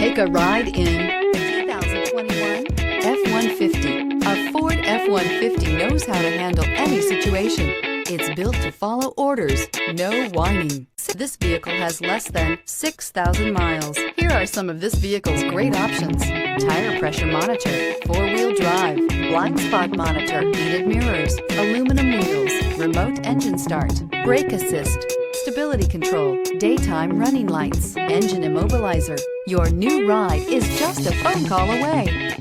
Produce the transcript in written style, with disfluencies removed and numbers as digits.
Take a ride in the 2021 F-150. A Ford F-150 knows how to handle any situation. It's built to follow orders, no whining. This vehicle has less than 6,000 miles. Here are some of this vehicle's great options: tire pressure monitor, four-wheel drive, blind spot monitor, heated mirrors, aluminum wheels, remote engine start, brake assist, stability control, daytime running lights, engine immobilizer. Your new ride is just a phone call away.